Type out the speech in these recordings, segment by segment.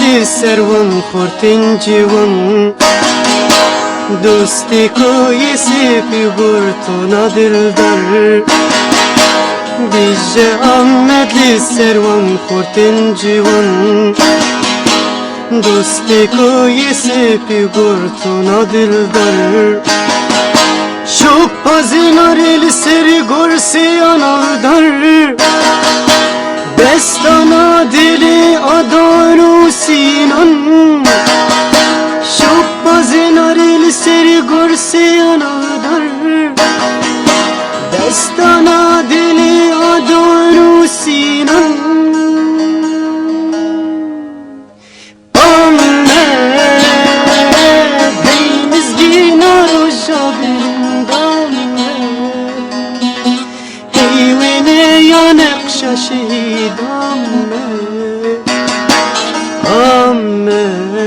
li serwan xortên cîwan Dostê ku yêsî gurtona dildar Bîje Ahmed li serwan xortên cîwan Dostê ku yêsî gurtona dildar Şopazînarê li serî gorsiyan avdar Destana dili adar û sînan Şopazînarê li serî gorsiyan avdar Destana dili adar û sînan شهید Ahmed Ahmed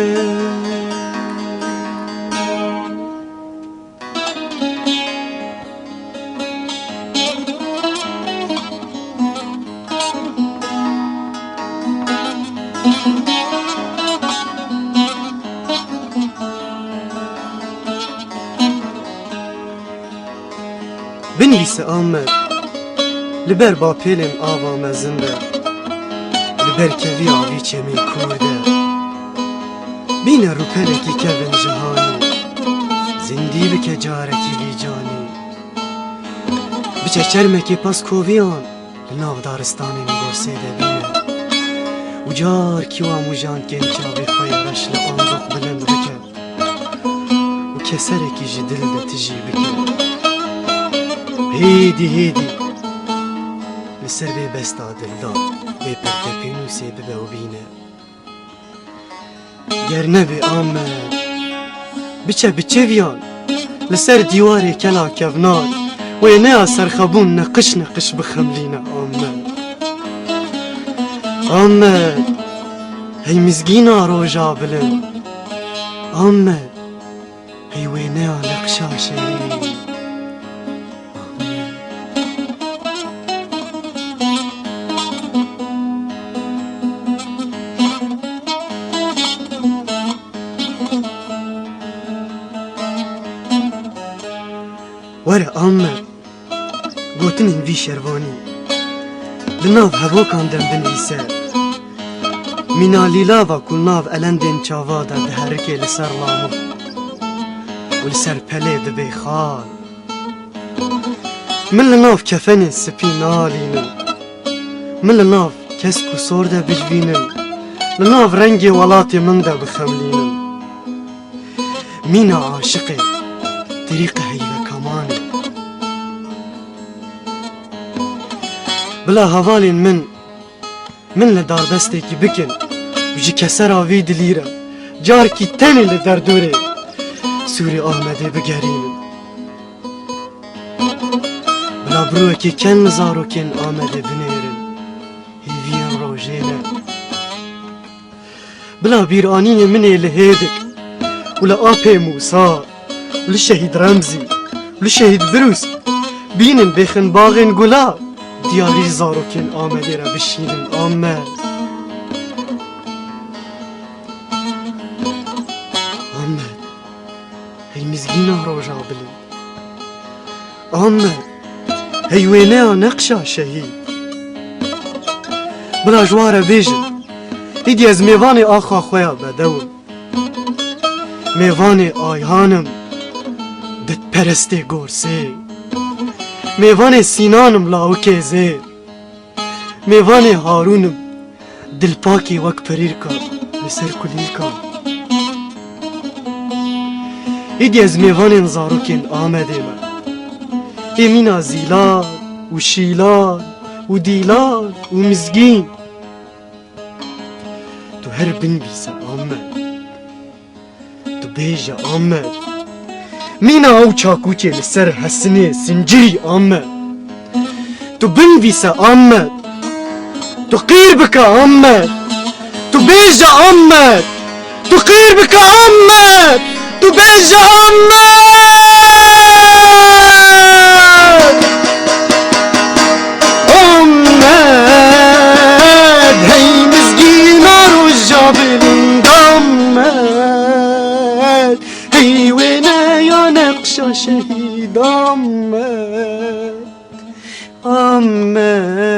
Binivîse Ahmed Liber bapêlên ava mezin de Liber kevî avî çemê kûr de Bîne rûpelekî kevin cihanî Zindî bike carekî vî canî Biçe çermekê pas koviyan Li nav daristanên gorsê de bîne û car kîwan mujan gençavê xwe ya reş li andok bilind bike û keserekî ji dil de tijî bike Hêdî hêdî Li ser vê besta dildar Vê pertepîn û sê bibe û bîne Ger nebe Ahmed Biçe bi çeviyan Li ser dîwarê kela kevnar Wê neya serxebûn neqış neqış bixemlîne Ahmed Ahmed Hey mizgîna roja bilind Ahmed Hey wê neya neqşa şehîd Were Ahmed Gotinên vî şervanî Li nav hevokan dem binivîse Mîna lîlava ku nav elendên çava de diherike li ser lamû û li ser pelê dibe xal Min li nav kefenên spî nalînim Min li nav kesk û sor de bijbînim Li nav rengê welatê min de bixemlînim Mîna aşiqê tirîqe heyve kamanê Bila hevalên min li darbestekî bikin û ji kesera vî dilîre carkî tenê li derdorê Sûrê Ahmedê bigerînin Bila birûwekî ken li zarokên Ahmedê binêrin hêviyên rojê ne Bila bîranînê min ê li hêdik û li apê Musa û li şehîd Remzî û li şehîd Birûs bînin bêxinbaxên gulab Diyarî zarokên Ahmedê re bişînin Ahmed Ahmed Hey mizgîna roja bilind Ahmed Hey wê neya neqşa şehîd Bila ji ware bêjin Îdî ez mêvanê axa xwe ya bedewim Mêvanê ayhanim Ditperestê gorsê Mêvanê Sînanim lawikê zêr Mêvanê Harûnim Dilpakê wek pirîrka li ser kulîrka Îdî ez mêvanên zarokên Ahmedê me Ê mîna zîlan û şîlan û dîlan û mizgîn Tu her binivîse Ahmed Tu bêje Ahmed Mîna ew çakûçê li ser hesinê sincirî Ahmed Tu binivîse Ahmed Tu qîr bike Ahmed Tu bêje Ahmed Tu qîr bike Ahmed Tu bêje Ahmed Ahmed Hey mizgîna roja bilî Ahmet, Ahmet